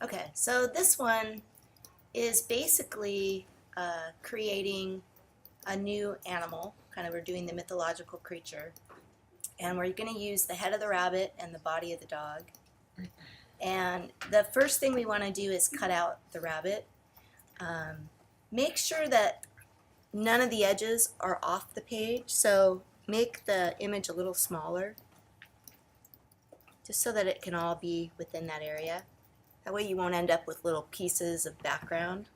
Okay, so this one is basically creating a new animal. Kind of, we're doing the mythological creature. And we're going to use the head of the rabbit and the body of the dog. And the first thing we want to do is cut out the rabbit. Make sure that none of the edges are off the page. So make the image a little smaller, just so that it can all be within that area. That way you won't end up with little pieces of background.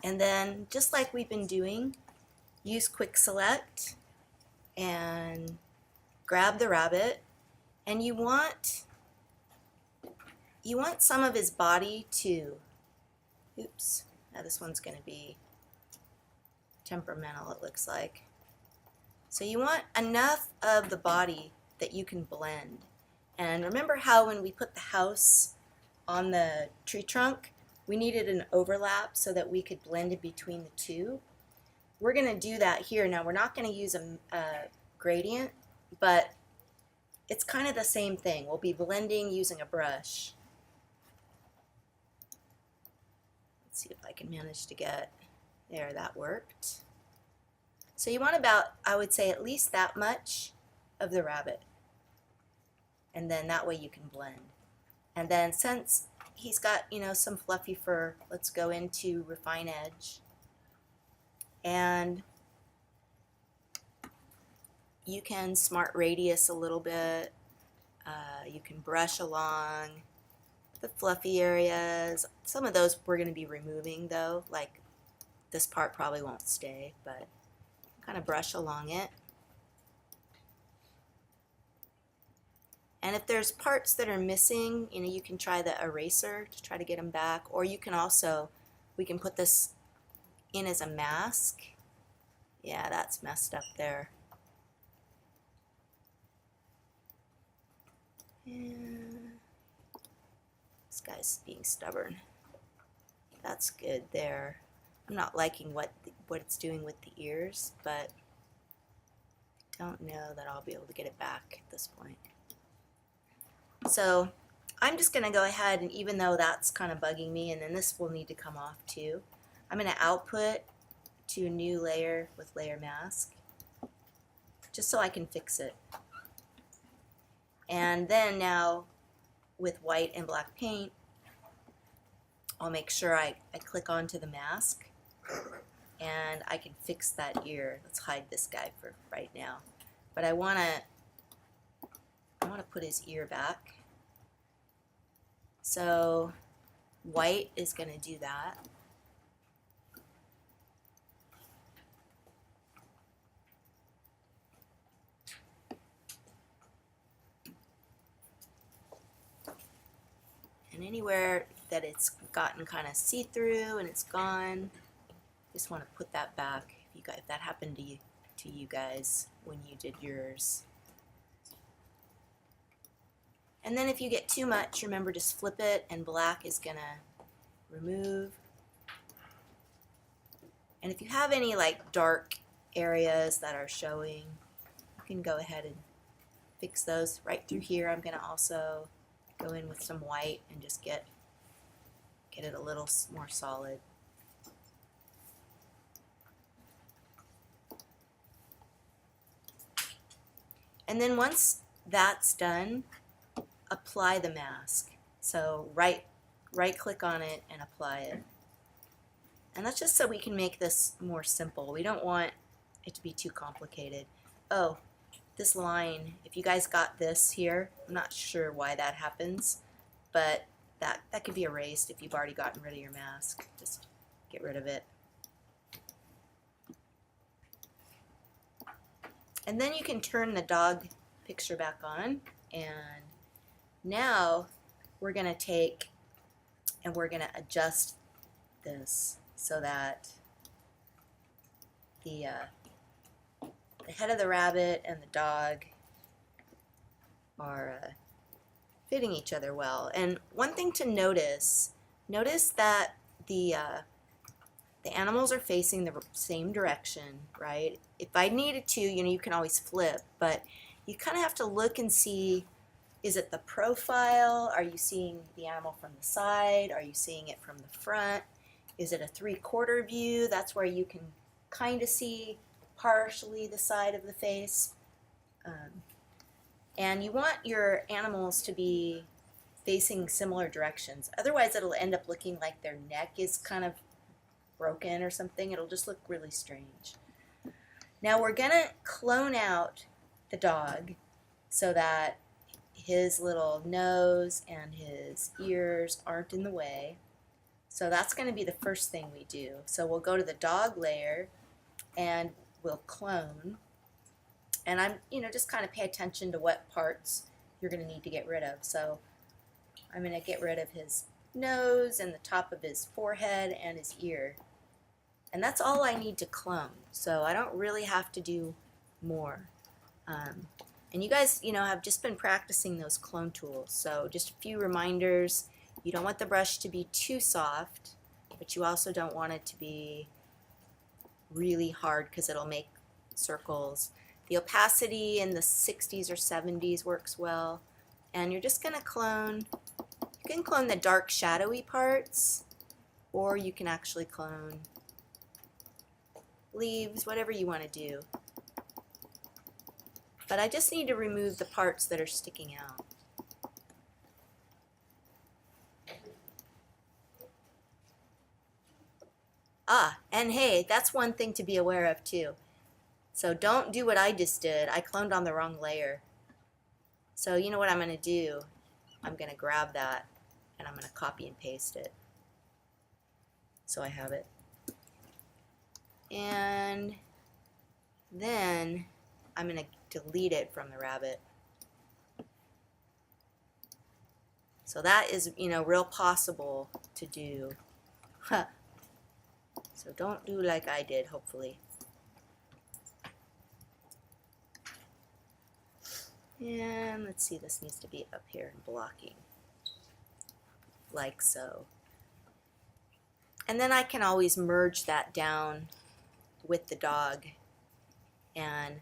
And then, just like we've been doing, use Quick Select and grab the rabbit, and you want some of his body to, oops, now this one's going to be temperamental, it looks like. So you want enough of the body that you can blend. And remember how when we put the house on the tree trunk, we needed an overlap so that we could blend in between the two? We're going to do that here. Now, we're not going to use a gradient, but it's kind of the same thing. We'll be blending using a brush. Let's see if I can manage to get there. That worked. So you want about, I would say, at least that much of the rabbit. And then that way you can blend. And then since he's got, some fluffy fur, let's go into Refine Edge. And you can smart radius a little bit. You can brush along the fluffy areas. Some of those we're going to be removing though, like this part probably won't stay, but kind of brush along it. And if there's parts that are missing, you can try the eraser to try to get them back, or you can also, we can put this in as a mask. Yeah, that's messed up there. And this guy's being stubborn. That's good there. I'm not liking what it's doing with the ears, but I don't know that I'll be able to get it back at this point. So I'm just going to go ahead, and even though that's kind of bugging me, and then this will need to come off too, I'm going to output to a new layer with layer mask, just so I can fix it. And then now with white and black paint, I'll make sure I click onto the mask and I can fix that ear. Let's hide this guy for right now. But I want to put his ear back. So white is going to do that. And anywhere that it's gotten kind of see-through and it's gone, just want to put that back. If that happened to you guys when you did yours. And then if you get too much, remember, just flip it, and black is gonna remove. And if you have any like dark areas that are showing, you can go ahead and fix those. Right through here, I'm gonna also go in with some white and just get it a little more solid. And then once that's done, apply the mask. So right click on it and apply it. And that's just so we can make this more simple. We don't want it to be too complicated. Oh, this line, if you guys got this here, I'm not sure why that happens, but that could be erased if you've already gotten rid of your mask. Just get rid of it. And then you can turn the dog picture back on, and now we're going to take and we're going to adjust this so that the head of the rabbit and the dog are fitting each other well. And one thing to notice that the animals are facing the same direction, right? If I needed to, you can always flip, but you kind of have to look and see Is it the profile? Are you seeing the animal from the side? Are you seeing it from the front? Is it a 3/4 view? That's where you can kind of see partially the side of the face. And you want your animals to be facing similar directions. Otherwise, it'll end up looking like their neck is kind of broken or something. It'll just look really strange. Now we're gonna clone out the dog so that his little nose and his ears aren't in the way. So that's going to be the first thing we do. So we'll go to the dog layer and we'll clone. And I'm, just kind of pay attention to what parts you're going to need to get rid of. So I'm going to get rid of his nose and the top of his forehead and his ear. And that's all I need to clone. So I don't really have to do more. And you guys, have just been practicing those clone tools. So just a few reminders. You don't want the brush to be too soft, but you also don't want it to be really hard because it'll make circles. The opacity in the 60s or 70s works well. And you're just going to clone. You can clone the dark shadowy parts, or you can actually clone leaves, whatever you want to do. But I just need to remove the parts that are sticking out. And hey, that's one thing to be aware of too. So don't do what I just did. I cloned on the wrong layer. So you know what I'm going to do? I'm going to grab that and I'm going to copy and paste it. So I have it. And then I'm going to delete it from the rabbit. So that is, real possible to do. So don't do like I did, hopefully. And let's see, this needs to be up here and blocking. Like so. And then I can always merge that down with the dog. And,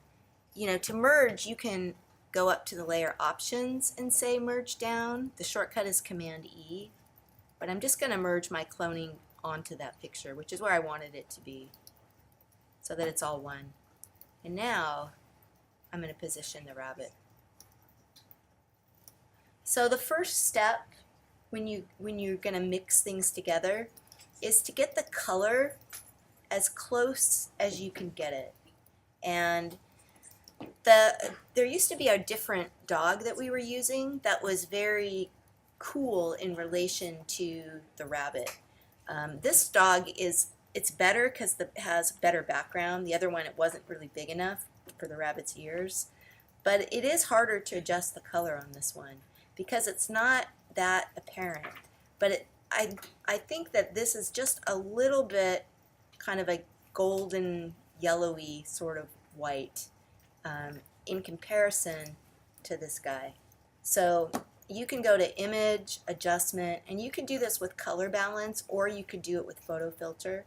to merge, you can go up to the layer options and say merge down. The shortcut is Command E. But I'm just going to merge my cloning onto that picture, which is where I wanted it to be, so that it's all one. And now I'm going to position the rabbit. So the first step when you're going to mix things together is to get the color as close as you can get it. And there used to be a different dog that we were using that was very cool in relation to the rabbit. This dog it's better because it has better background. The other one, it wasn't really big enough for the rabbit's ears. But it is harder to adjust the color on this one because it's not that apparent. But I think that this is just a little bit kind of a golden yellowy sort of white in comparison to this guy. So you can go to Image, Adjustment, and you can do this with color balance, or you could do it with photo filter.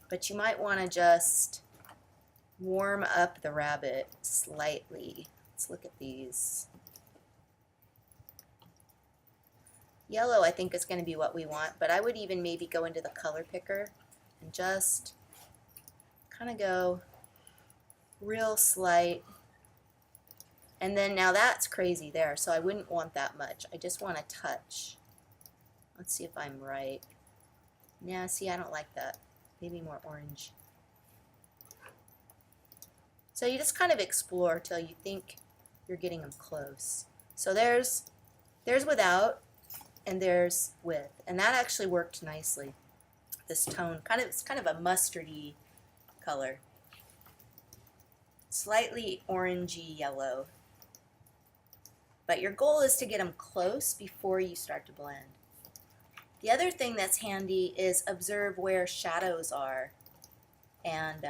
But you might want to just warm up the rabbit slightly. Let's look at these. Yellow, I think, is going to be what we want, but I would even maybe go into the color picker and just kind of go real slight. And then now that's crazy there, so I wouldn't want that much. I just want a touch. Let's see if I'm right. Yeah, see, I don't like that. Maybe more orange. So you just kind of explore till you think you're getting them close. So there's without and there's with. And that actually worked nicely. This tone, it's kind of a mustardy color. Slightly orangey yellow. But your goal is to get them close before you start to blend. The other thing that's handy is observe where shadows are. And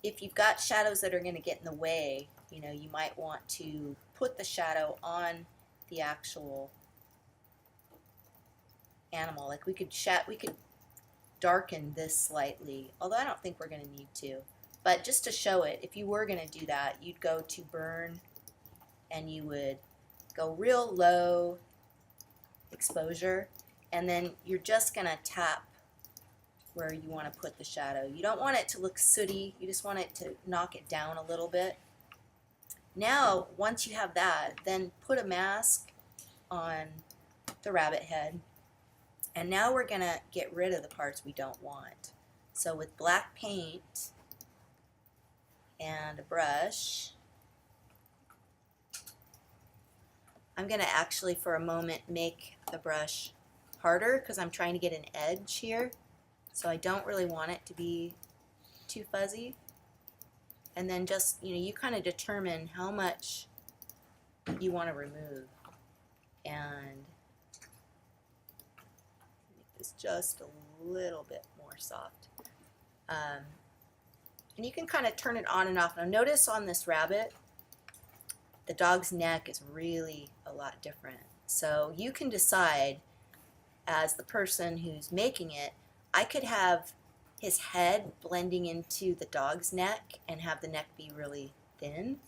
if you've got shadows that are going to get in the way, you might want to put the shadow on the actual animal. Like we could darken this slightly, although I don't think we're going to need to. But just to show it, if you were going to do that, you'd go to Burn, and you would go real low exposure, and then you're just going to tap where you want to put the shadow. You don't want it to look sooty, you just want it to knock it down a little bit. Now, once you have that, then put a mask on the rabbit head, and now we're going to get rid of the parts we don't want. So with black paint and a brush, I'm going to actually for a moment make the brush harder because I'm trying to get an edge here. So I don't really want it to be too fuzzy. And then just, you kind of determine how much you want to remove. And make this just a little bit more soft. And you can kind of turn it on and off. Now notice on this rabbit, the dog's neck is really a lot different. So you can decide as the person who's making it, I could have his head blending into the dog's neck and have the neck be really thin.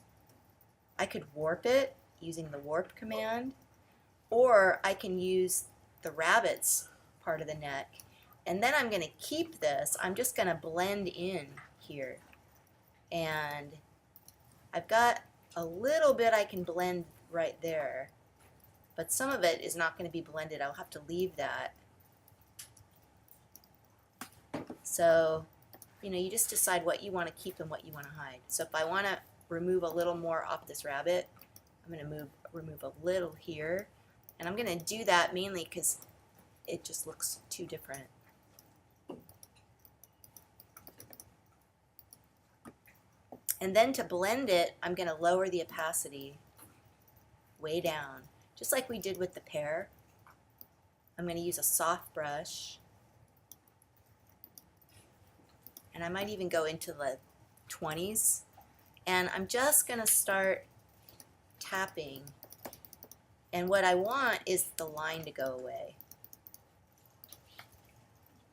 I could warp it using the warp command, or I can use the rabbit's part of the neck. And then I'm going to keep this. I'm just going to blend in here. And I've got a little bit I can blend right there, but some of it is not going to be blended. I'll have to leave that. So, you just decide what you want to keep and what you want to hide. So if I want to remove a little more off this rabbit, I'm going to remove a little here. And I'm going to do that mainly because it just looks too different. And then to blend it, I'm going to lower the opacity way down, just like we did with the pear. I'm going to use a soft brush, and I might even go into the 20s, and I'm just going to start tapping, and what I want is the line to go away.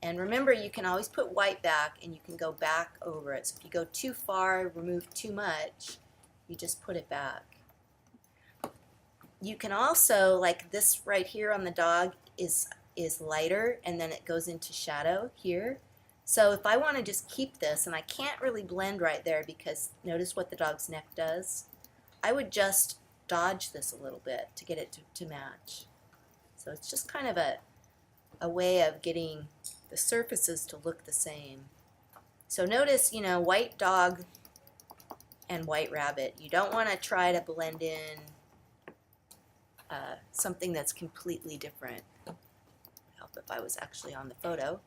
And remember, you can always put white back and you can go back over it. So if you go too far, remove too much, you just put it back. You can also, like this right here on the dog is lighter, and then it goes into shadow here. So if I want to just keep this, and I can't really blend right there because notice what the dog's neck does, I would just dodge this a little bit to get it to match. So it's just kind of a way of getting the surfaces to look the same. So notice, white dog and white rabbit. You don't want to try to blend in something that's completely different. It would help if I was actually on the photo.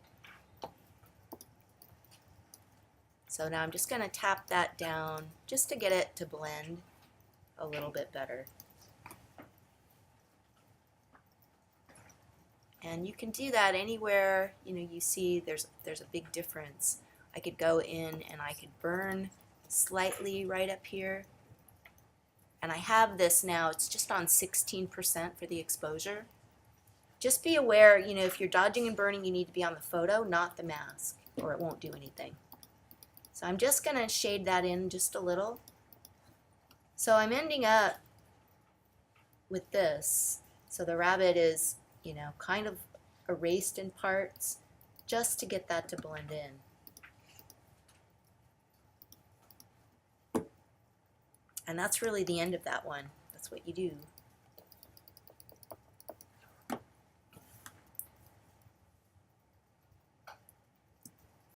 So now I'm just going to tap that down just to get it to blend a little bit better. And you can do that anywhere, you see there's a big difference. I could go in and I could burn slightly right up here. And I have this now, it's just on 16% for the exposure. Just be aware, if you're dodging and burning, you need to be on the photo, not the mask, or it won't do anything. So I'm just going to shade that in just a little. So I'm ending up with this. So the rabbit is kind of erased in parts just to get that to blend in. And that's really the end of that one. That's what you do.